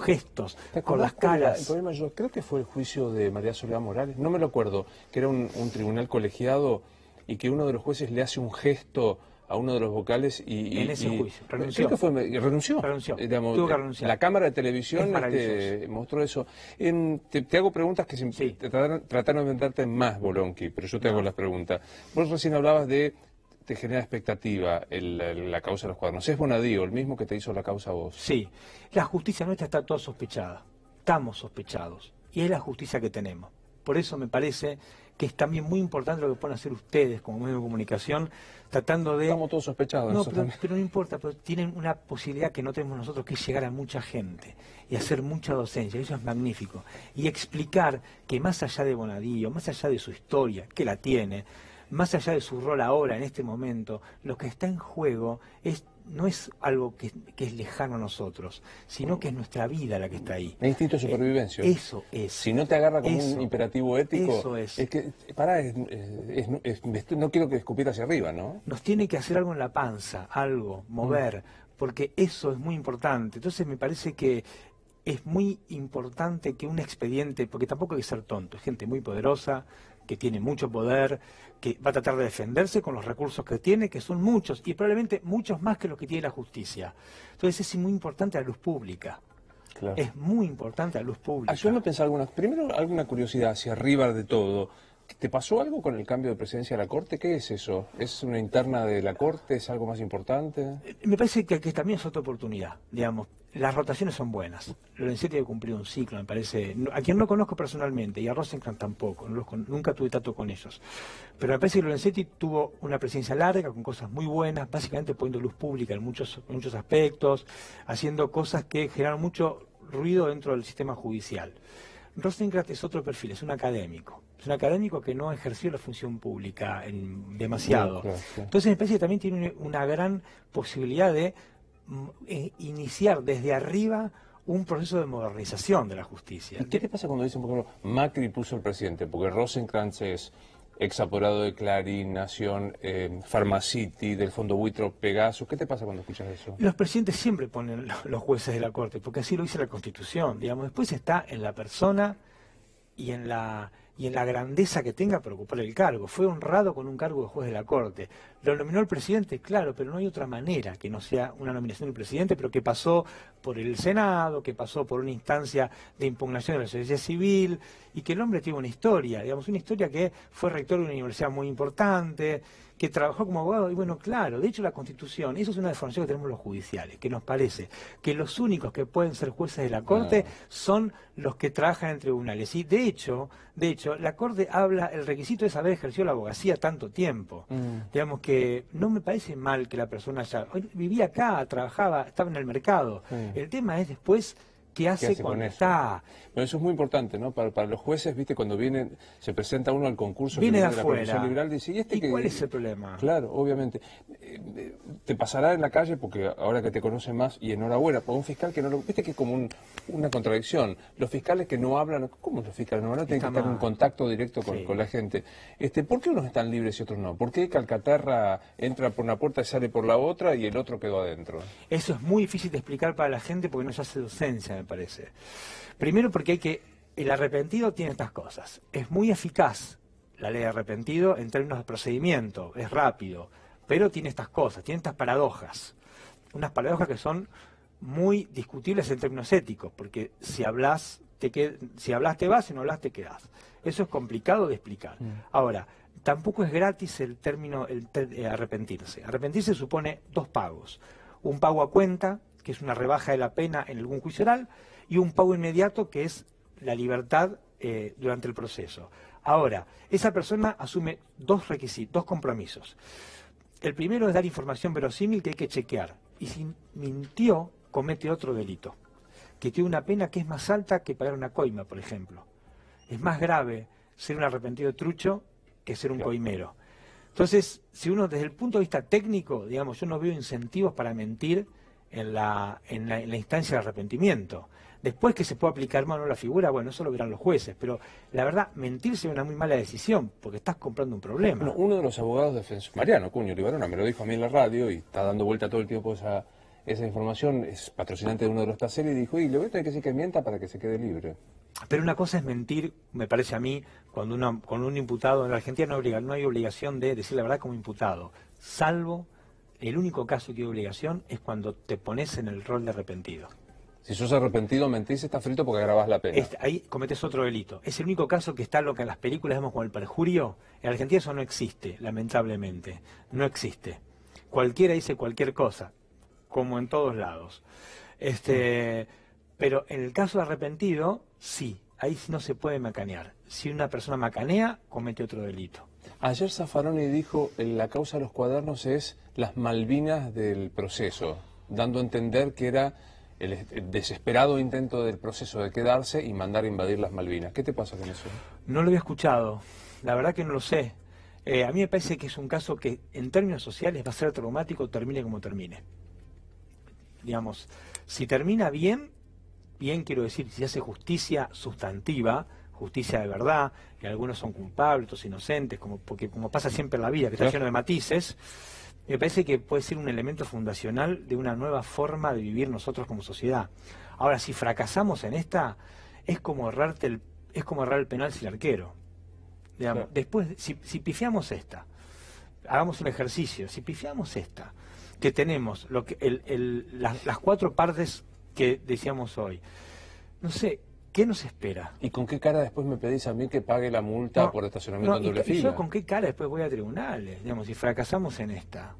gestos, con las caras. El problema, yo creo que fue el juicio de María Soledad Morales, no me lo acuerdo, que era un tribunal colegiado y que uno de los jueces le hace un gesto a uno de los vocales en ese juicio renunció. Creo que renunció. Digamos, tuvo que renunciar. La Cámara de Televisión mostró eso. Te hago preguntas que sí. trataron de darte más, Bolonqui, pero yo te hago las preguntas. Vos recién hablabas te genera expectativa la causa de los cuadernos. Es Bonadío, el mismo que te hizo la causa a vos. Sí, la justicia nuestra está toda sospechada. Estamos sospechados. Y es la justicia que tenemos. Por eso me parece que es también muy importante lo que pueden hacer ustedes como medio de comunicación, tratando de... Estamos todos sospechados. No, pero no importa, pero tienen una posibilidad que no tenemos nosotros, que es llegar a mucha gente y hacer mucha docencia, eso es magnífico. Y explicar que más allá de Bonadío, más allá de su historia, que la tiene, más allá de su rol ahora, en este momento, lo que está en juego no es algo que es lejano a nosotros, sino que es nuestra vida la que está ahí. El instinto de supervivencia. Eso es. Si no te agarra como un imperativo ético, eso es que, no quiero que escupir hacia arriba, ¿no? Nos tiene que hacer algo en la panza, algo, mover, porque eso es muy importante. Entonces me parece que es muy importante que un expediente, porque tampoco hay que ser tonto, es gente muy poderosa, que tiene mucho poder, que va a tratar de defenderse con los recursos que tiene, que son muchos, y probablemente muchos más que los que tiene la justicia. Entonces es muy importante la luz pública. Claro. Es muy importante la luz pública. Ayúdame a pensar primero alguna curiosidad hacia arriba de todo. ¿Te pasó algo con el cambio de presidencia de la Corte? ¿Qué es eso? ¿Es una interna de la Corte? ¿Es algo más importante? Me parece que también es otra oportunidad, digamos. Las rotaciones son buenas. Lorenzetti debe cumplir un ciclo, me parece. A quien no conozco personalmente, y a Rosenkrantz tampoco, nunca tuve trato con ellos. Pero me parece que Lorenzetti tuvo una presidencia larga, con cosas muy buenas, básicamente poniendo luz pública en muchos aspectos, haciendo cosas que generaron mucho ruido dentro del sistema judicial. Rosenkrantz es otro perfil, es un académico. Es un académico que no ejerció la función pública demasiado. Claro. Entonces me parece que también tiene una gran posibilidad de iniciar desde arriba un proceso de modernización de la justicia. ¿Y qué te pasa cuando dicen, por ejemplo, Macri puso el presidente? Porque Rosenkrantz es ex apoderado de Clarín, Nación, Pharmacity, del Fondo Buitrop, Pegasus. ¿Qué te pasa cuando escuchas eso? Los presidentes siempre ponen los jueces de la Corte, porque así lo dice la Constitución. Digamos, después está en la persona y en la grandeza que tenga para ocupar el cargo. Fue honrado con un cargo de juez de la Corte. Lo nominó el presidente, claro, pero no hay otra manera que no sea una nominación del presidente, pero que pasó por el Senado, que pasó por una instancia de impugnación de la sociedad civil, y que el hombre tiene una historia, digamos, una historia que fue rector de una universidad muy importante, que trabajó como abogado, y bueno, claro, de hecho la Constitución, eso es una deformación que tenemos los judiciales, que nos parece que los únicos que pueden ser jueces de la Corte son los que trabajan en tribunales. Y de hecho, la Corte el requisito es haber ejercido la abogacía tanto tiempo. Digamos que no me parece mal que la persona vivía acá, trabajaba, estaba en el mercado. El tema es después ¿qué hace cuando está? Bueno, eso es muy importante, ¿no? Para los jueces, viste, cuando se presenta uno al concurso viene de la afuera. Liberal, dice, ¿y cuál es el problema? Claro, obviamente. Te pasará en la calle, porque ahora que te conocen más, y enhorabuena, por un fiscal que no lo... Viste que es como una contradicción. Los fiscales que no hablan, ¿cómo los fiscales no hablan? Tienen que estar en contacto directo con la gente. ¿Por qué unos están libres y otros no? ¿Por qué Calcaterra entra por una puerta y sale por la otra y el otro quedó adentro? Eso es muy difícil de explicar para la gente porque no se hace docencia, me parece. Primero porque el arrepentido tiene estas cosas. Es muy eficaz la ley de arrepentido en términos de procedimiento, es rápido, pero tiene estas cosas, tiene estas paradojas. Unas paradojas que son muy discutibles en términos éticos, porque si hablas te vas, si no hablas te quedás. Eso es complicado de explicar. Ahora, tampoco es gratis el término arrepentirse. Arrepentirse supone 2 pagos. Un pago a cuenta, que es una rebaja de la pena en algún juicio oral, y un pago inmediato, que es la libertad durante el proceso. Ahora, esa persona asume dos requisitos, dos compromisos. El primero es dar información verosímil que hay que chequear. Y si mintió, comete otro delito, que tiene una pena que es más alta que pagar una coima, por ejemplo. Es más grave ser un arrepentido trucho que ser un coimero. Entonces, si uno desde el punto de vista técnico, digamos, yo no veo incentivos para mentir en la instancia de arrepentimiento. Después que se puede aplicar más o no la figura, bueno, eso lo verán los jueces, pero la verdad, mentir sería una muy mala decisión, porque estás comprando un problema. Bueno, uno de los abogados defensores, Mariano Cuño Libarona, me lo dijo a mí en la radio y está dando vuelta todo el tiempo esa información, es patrocinante de uno de los placeres y dijo, y le voy a tener que decir que mienta para que se quede libre. Pero una cosa es mentir, me parece a mí, cuando un imputado, en la Argentina no hay obligación de decir la verdad como imputado, salvo el único caso que hay obligación es cuando te pones en el rol de arrepentido. Si sos arrepentido, mentís, está frito porque agravás la pena. Ahí cometes otro delito. Es el único caso que está lo que en las películas vemos como el perjurio. En Argentina eso no existe, lamentablemente. No existe. Cualquiera dice cualquier cosa, como en todos lados. Pero en el caso de arrepentido, sí. Ahí no se puede macanear. Si una persona macanea, comete otro delito. Ayer Zaffaroni dijo la causa de los cuadernos es las Malvinas del proceso, dando a entender que era el desesperado intento del proceso de quedarse y mandar a invadir las Malvinas. ¿Qué te pasa con eso? No lo había escuchado. La verdad que no lo sé. A mí me parece que es un caso que en términos sociales va a ser traumático, termine como termine. Digamos, si termina bien, bien quiero decir, si hace justicia sustantiva, justicia de verdad, que algunos son culpables, otros inocentes, porque como pasa siempre en la vida, que está lleno de matices, me parece que puede ser un elemento fundacional de una nueva forma de vivir nosotros como sociedad. Ahora, si fracasamos en esta, es como errar el penal sin arquero. Digamos, después, si pifiamos esta, hagamos un ejercicio, si pifiamos esta, que tenemos las cuatro partes que decíamos hoy, no sé, ¿qué nos espera? ¿Y con qué cara después me pedís a mí que pague la multa por estacionamiento en doble fila? ¿Y yo con qué cara después voy a tribunales? Digamos, si fracasamos en esta.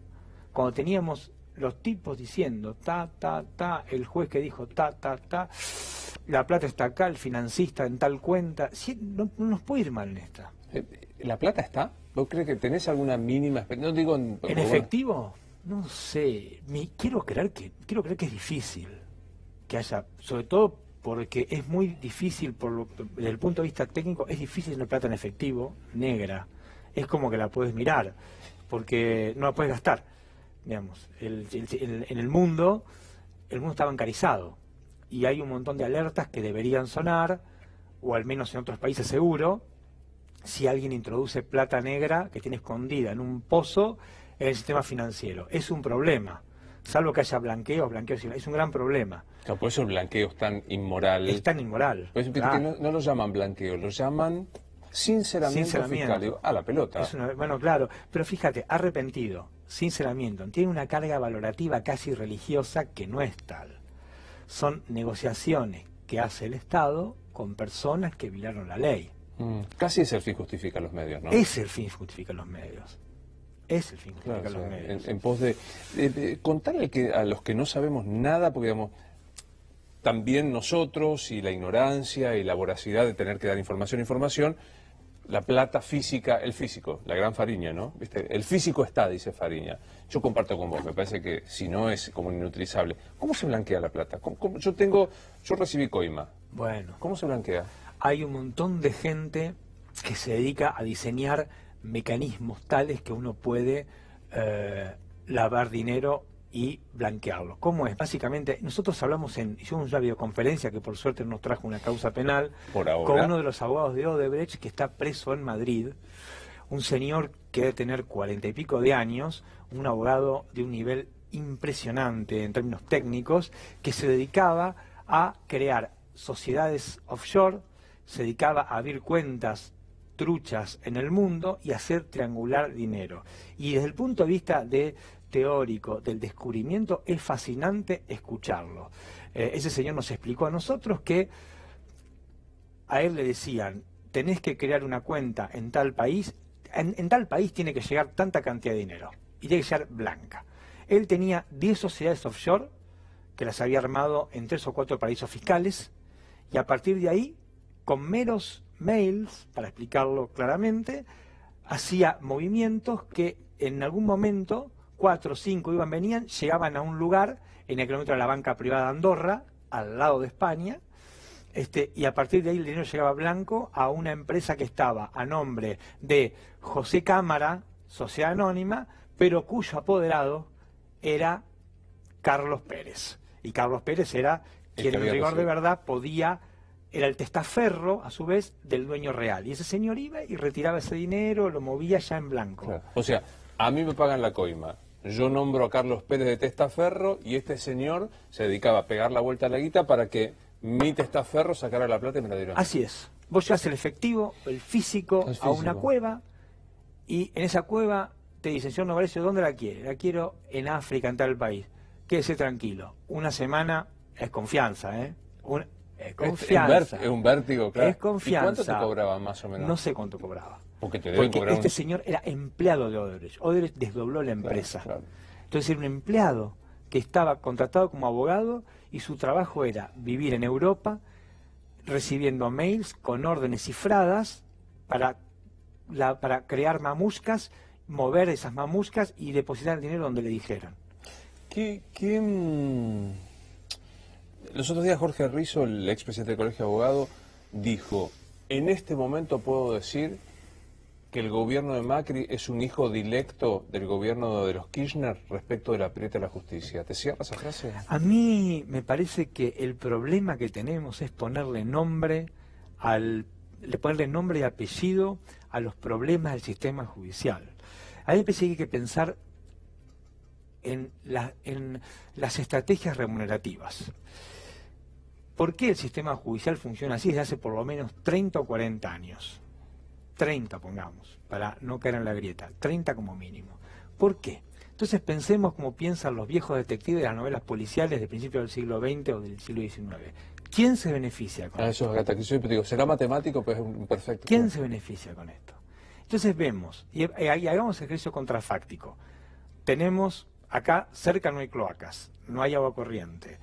Cuando teníamos los tipos diciendo el juez que dijo la plata está acá, el financista en tal cuenta, no nos puede ir mal en esta. ¿La plata está? ¿Vos crees que tenés alguna mínima? No digo ¿En efectivo? No sé. Quiero creer que es difícil que haya, sobre todo porque es muy difícil, desde el punto de vista técnico, es difícil tener plata en efectivo, negra. Es como que la puedes mirar, porque no la puedes gastar. Digamos, en el mundo está bancarizado, y hay un montón de alertas que deberían sonar, o al menos en otros países seguro, si alguien introduce plata negra que tiene escondida en un pozo en el sistema financiero. Es un problema. Salvo que haya blanqueos, es un gran problema. Claro, por eso el blanqueo es tan inmoral. Es tan inmoral. Pues, claro. No lo llaman blanqueo, lo llaman sinceramiento fiscal. Digo, la pelota. Bueno, claro, pero fíjate, arrepentido, sinceramiento, tiene una carga valorativa casi religiosa que no es tal. Son negociaciones que hace el Estado con personas que violaron la ley. Casi es el fin justifica los medios, ¿no? Es el fin justifica los medios. Es el fin justifica los medios. En pos de contarle a los que no sabemos nada, porque digamos, también nosotros y la ignorancia y la voracidad de tener que dar información, la plata física, el físico, la gran Fariña, ¿no? ¿Viste? El físico está, dice Fariña. Yo comparto con vos, me parece que si no es como inutilizable. ¿Cómo se blanquea la plata? Yo recibí coima. Bueno. ¿Cómo se blanquea? Hay un montón de gente que se dedica a diseñar mecanismos tales que uno puede lavar dinero y blanquearlo. ¿Cómo es? Básicamente, nosotros hicimos una videoconferencia que por suerte nos trajo una causa penal con uno de los abogados de Odebrecht que está preso en Madrid, un señor que debe tener 40 y pico de años, un abogado de un nivel impresionante en términos técnicos, que se dedicaba a crear sociedades offshore, se dedicaba a abrir cuentas truchas en el mundo y hacer triangular dinero. Y desde el punto de vista teórico del descubrimiento es fascinante escucharlo. Ese señor nos explicó a nosotros que a él le decían, tenés que crear una cuenta en tal país, en tal país tiene que llegar tanta cantidad de dinero y tiene que ser blanca. Él tenía 10 sociedades offshore que las había armado en 3 o 4 paraísos fiscales y a partir de ahí, con meros Mails, para explicarlo claramente, hacía movimientos que en algún momento, 4 o 5 iban, venían, llegaban a un lugar, en el kilómetro de la banca privada de Andorra, al lado de España, y a partir de ahí el dinero llegaba blanco a una empresa que estaba a nombre de José Cámara, sociedad anónima, pero cuyo apoderado era Carlos Pérez. Y Carlos Pérez era quien en rigor de verdad era el testaferro, a su vez, del dueño real. Y ese señor iba y retiraba ese dinero, lo movía ya en blanco. Claro. O sea, a mí me pagan la coima. Yo nombro a Carlos Pérez de testaferro y este señor se dedicaba a pegar la vuelta a la guita para que mi testaferro sacara la plata y me la diera. Así es. Vos llevas el efectivo, el físico, a una cueva, y en esa cueva te dicen, señor Novarecio, ¿dónde la quiere? La quiero en África, en tal país. Quédese tranquilo. Una semana es confianza, ¿eh? Es confianza. Es un vértigo, claro. Es confianza. ¿Y cuánto te cobraba más o menos? No sé cuánto cobraba. Porque este señor era empleado de Odebrecht. Odebrecht desdobló la empresa. Claro, claro. Entonces era un empleado que estaba contratado como abogado y su trabajo era vivir en Europa recibiendo mails con órdenes cifradas para crear mamuscas, mover esas mamuscas y depositar el dinero donde le dijeran. Los otros días Jorge Rizzo, el expresidente del Colegio de Abogados, dijo, en este momento puedo decir que el gobierno de Macri es un hijo directo del gobierno de los Kirchner respecto de la pileta de la justicia. ¿Te cierra esa frase? A mí me parece que el problema que tenemos es ponerle nombre y apellido a los problemas del sistema judicial. A mí me parece que hay que pensar en las estrategias remunerativas. ¿Por qué el sistema judicial funciona así desde hace por lo menos 30 o 40 años? 30, pongamos, para no caer en la grieta, 30 como mínimo. ¿Por qué? Entonces pensemos como piensan los viejos detectives de las novelas policiales de principios del siglo XX o del siglo XIX. ¿Quién se beneficia con esto? Eso, Agatha, que yo digo, será matemático, pero es un perfecto. ¿Quién se beneficia con esto? Entonces vemos, y hagamos ejercicio contrafáctico. Tenemos, acá cerca no hay cloacas, no hay agua corriente.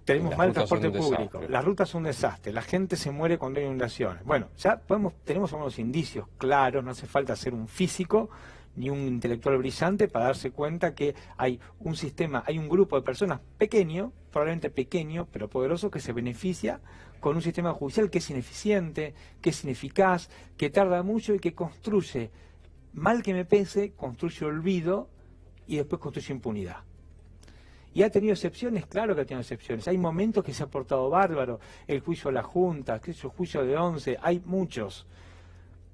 Tenemos mal transporte público, las rutas son un desastre, la gente se muere cuando hay inundaciones. Bueno, ya tenemos algunos indicios claros, no hace falta ser un físico ni un intelectual brillante para darse cuenta que hay un sistema, hay un grupo de personas pequeño, probablemente pequeño, pero poderoso, que se beneficia con un sistema judicial que es ineficiente, que es ineficaz, que tarda mucho y que construye, mal que me pese, construye olvido y después construye impunidad. ¿Y ha tenido excepciones? Claro que ha tenido excepciones. Hay momentos que se ha portado bárbaro, el juicio a la Junta, el juicio de 11, hay muchos.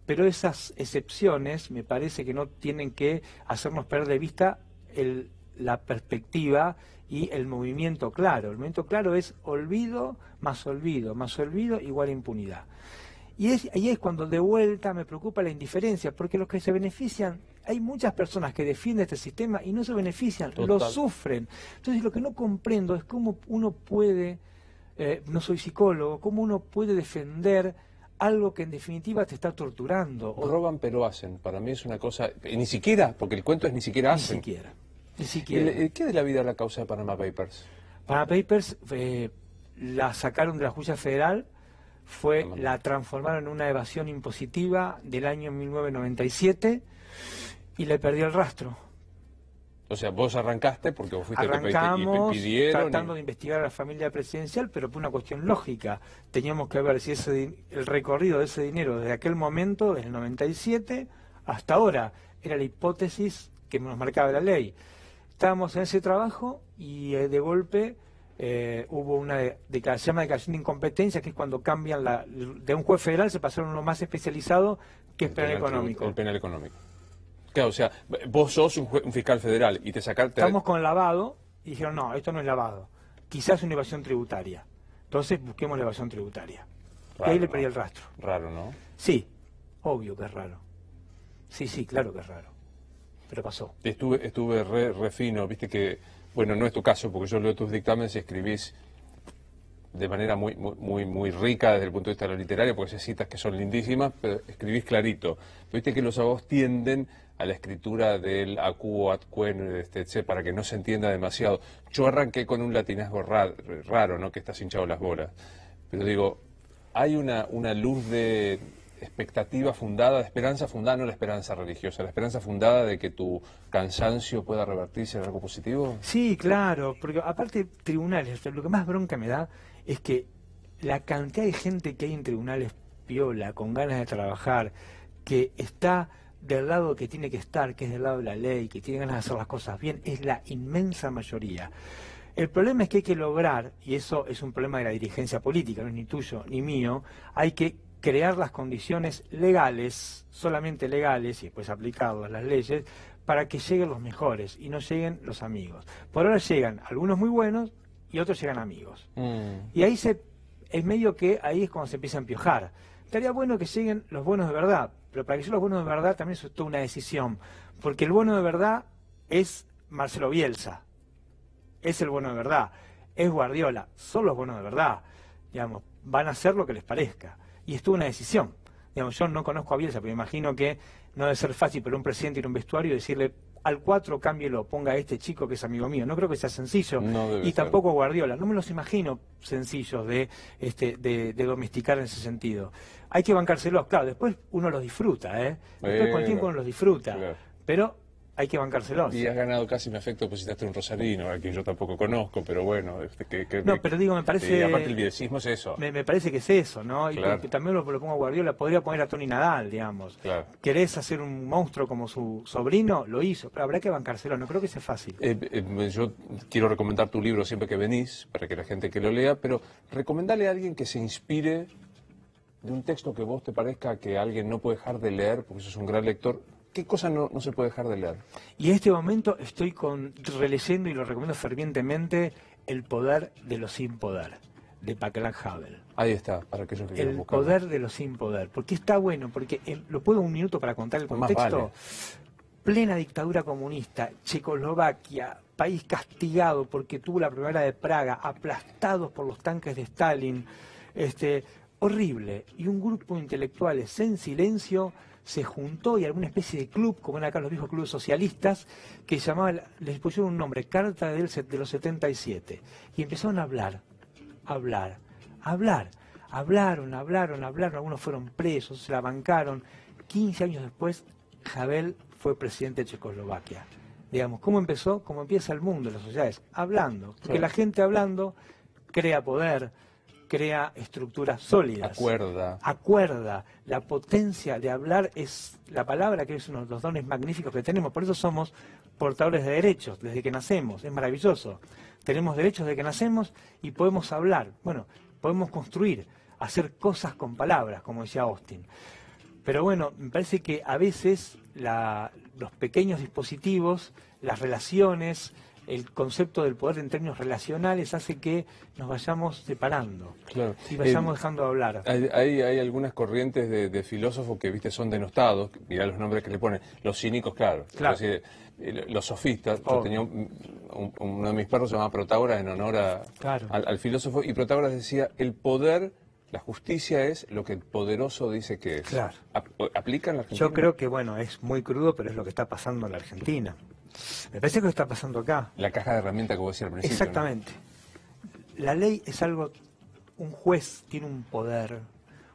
Pero esas excepciones me parece que no tienen que hacernos perder de vista la perspectiva y el movimiento claro. El movimiento claro es olvido, más olvido igual a impunidad. Y ahí es cuando de vuelta me preocupa la indiferencia, porque los que se benefician, hay muchas personas que defienden este sistema y no se benefician, lo sufren. Entonces lo que no comprendo es cómo uno puede, no soy psicólogo, cómo uno puede defender algo que en definitiva te está torturando. Roban pero hacen, para mí es una cosa, ni siquiera, porque el cuento es ni siquiera hacen. Ni siquiera. ¿Qué de la vida la causa de Panama Papers? Panama Papers la sacaron de la justicia federal, la transformaron en una evasión impositiva del año 1997 y le perdió el rastro. O sea, vos arrancaste porque vos fuiste Arrancamos y pidieron tratando de investigar a la familia presidencial, pero por una cuestión lógica. Teníamos que ver si el recorrido de ese dinero desde aquel momento, desde el 97 hasta ahora, era la hipótesis que nos marcaba la ley. Estábamos en ese trabajo y de golpe hubo una declaración, se llama declaración de incompetencia, que es cuando cambian de un juez federal se pasaron a uno más especializado, que es penal económico. El penal económico. Claro, o sea, vos sos un fiscal federal y te sacaste... Estamos con lavado y dijeron, no, esto no es lavado, quizás una evasión tributaria. Entonces busquemos la evasión tributaria. Raro, y ahí le perdí el rastro. Raro, ¿no? Sí, obvio que es raro. Sí, claro que es raro. Pero pasó. Estuve re fino, viste que, bueno, no es tu caso, porque yo leo tus dictámenes y escribís de manera muy rica desde el punto de vista de lo literario, porque hay citas que son lindísimas, pero escribís clarito. Viste que los abogados tienden a la escritura del acuo, ad quem, para que no se entienda demasiado. Yo arranqué con un latinazgo raro, ¿no? Que estás hinchado las bolas. Pero digo, hay una luz de expectativa fundada, de esperanza fundada, no la esperanza religiosa, la esperanza fundada de que tu cansancio pueda revertirse en algo positivo. Sí, claro, porque aparte tribunales, lo que más bronca me da es que la cantidad de gente que hay en tribunales piola, con ganas de trabajar, que está del lado que tiene que estar, que es del lado de la ley, que tiene ganas de hacer las cosas bien, es la inmensa mayoría. El problema es que hay que lograr, y eso es un problema de la dirigencia política, no es ni tuyo ni mío, hay que crear las condiciones legales, solamente legales, y después aplicarlas las leyes, para que lleguen los mejores y no lleguen los amigos. Por ahora llegan algunos muy buenos y otros llegan amigos. Y ahí es medio que ahí es cuando se empieza a empiojar. Estaría bueno que lleguen los buenos de verdad, pero para que lleguen los buenos de verdad también eso es toda una decisión, porque el bueno de verdad es Marcelo Bielsa, es el bueno de verdad, es Guardiola, son los buenos de verdad, digamos, van a hacer lo que les parezca. Y es toda una decisión. Digamos, yo no conozco a Bielsa, pero me imagino que no debe ser fácil para un presidente ir a un vestuario y decirle al 4 cámbielo, ponga a este chico que es amigo mío. No creo que sea sencillo. No y tampoco a Guardiola. No me los imagino sencillos de domesticar en ese sentido. Hay que bancárselos, claro, después uno los disfruta, ¿eh? Después con el tiempo uno los disfruta. Claro. Pero hay que bancárselos. Y has ganado casi mi afecto, pues citaste un rosarino, al que yo tampoco conozco, pero bueno. No, pero digo, me parece... aparte el bielcismo es eso. Me parece que es eso, ¿no? Claro. Y también lo pongo a Guardiola, podría poner a Tony Nadal, digamos. Claro. ¿Querés hacer un monstruo como su sobrino? Lo hizo, pero habrá que bancárselo, no creo que sea fácil. Yo quiero recomendar tu libro siempre que venís, para que la gente que lo lea, pero recomendale a alguien que se inspire de un texto que vos te parezca que alguien no puede dejar de leer, porque sos un gran lector. ¿Qué cosa no se puede dejar de leer? Y en este momento estoy releyendo, y lo recomiendo fervientemente, El poder de lo sin poder, de Václav Havel. Ahí está, para aquellos que quieran El buscarlo. poder de lo sin poder. Porque está bueno, porque lo puedo un minuto para contar el contexto. Más vale. Plena dictadura comunista, Checoslovaquia, país castigado porque tuvo la primavera de Praga, aplastados por los tanques de Stalin, horrible. Y un grupo de intelectuales en silencio se juntó y alguna especie de club, como eran acá los viejos clubes socialistas, que les pusieron un nombre, Carta de los 77. Y empezaron a hablaron, algunos fueron presos, se la bancaron. 15 años después, Havel fue presidente de Checoslovaquia. Digamos, ¿cómo empezó? Como empieza el mundo, las sociedades, hablando. Porque la gente hablando crea poder, crea estructuras sólidas. Acuerda. La potencia de hablar es la palabra, que es uno de los dones magníficos que tenemos. Por eso somos portadores de derechos desde que nacemos. Es maravilloso. Tenemos derechos desde que nacemos y podemos hablar. Bueno, podemos construir, hacer cosas con palabras, como decía Austin. Pero bueno, me parece que a veces los pequeños dispositivos, las relaciones, el concepto del poder en términos relacionales hace que nos vayamos separando. Claro. Y vayamos dejando de hablar. Hay algunas corrientes de filósofos que, viste, son denostados. Mirá los nombres que le ponen. Los cínicos, claro. Es decir, los sofistas. Yo tenía uno de mis perros se llamaba Protágoras en honor al filósofo. Y Protágoras decía, el poder, la justicia es lo que el poderoso dice que es. Claro. ¿Aplica en la Argentina? Yo creo que, bueno, es muy crudo, pero es lo que está pasando en la Argentina. Me parece que lo está pasando acá. La caja de herramientas que vos decías al principio. Exactamente. ¿No? La ley es algo... Un juez tiene un poder.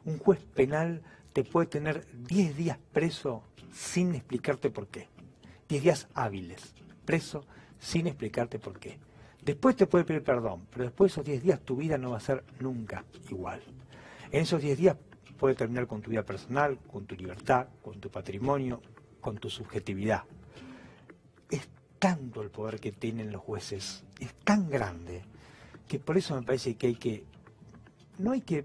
Un juez penal te puede tener 10 días preso sin explicarte por qué. 10 días hábiles. Preso sin explicarte por qué. Después te puede pedir perdón, pero después de esos 10 días tu vida no va a ser nunca igual. En esos 10 días puede terminar con tu vida personal, con tu libertad, con tu patrimonio, con tu subjetividad. Es tanto el poder que tienen los jueces, es tan grande, que por eso me parece que no hay que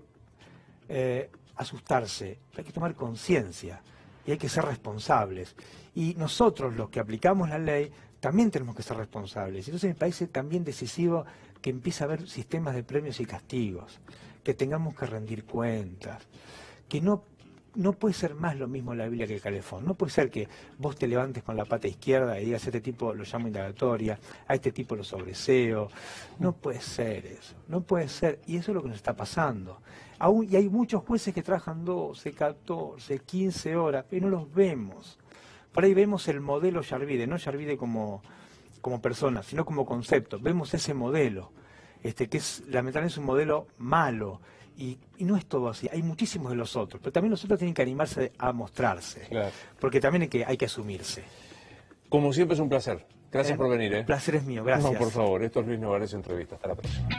asustarse, hay que tomar conciencia y hay que ser responsables. Y nosotros, los que aplicamos la ley, también tenemos que ser responsables. Entonces me parece también decisivo que empiece a haber sistemas de premios y castigos, que tengamos que rendir cuentas, que no puede ser más lo mismo la Biblia que el calefón. No puede ser que vos te levantes con la pata izquierda y digas, a este tipo lo llamo indagatoria, a este tipo lo sobreseo. No puede ser eso, no puede ser. Y eso es lo que nos está pasando. Y hay muchos jueces que trabajan 12, 14, 15 horas, pero no los vemos. Por ahí vemos el modelo Yarvide, no Yarvide como persona, sino como concepto. Vemos ese modelo, que es lamentablemente un modelo malo. Y no es todo así, hay muchísimos de los otros, pero también los otros tienen que animarse a mostrarse, Claro. porque también hay que asumirse. Como siempre es un placer. Gracias por venir. El placer es mío, gracias. No, por favor, esto es Luis Novares Entrevista. Hasta la próxima.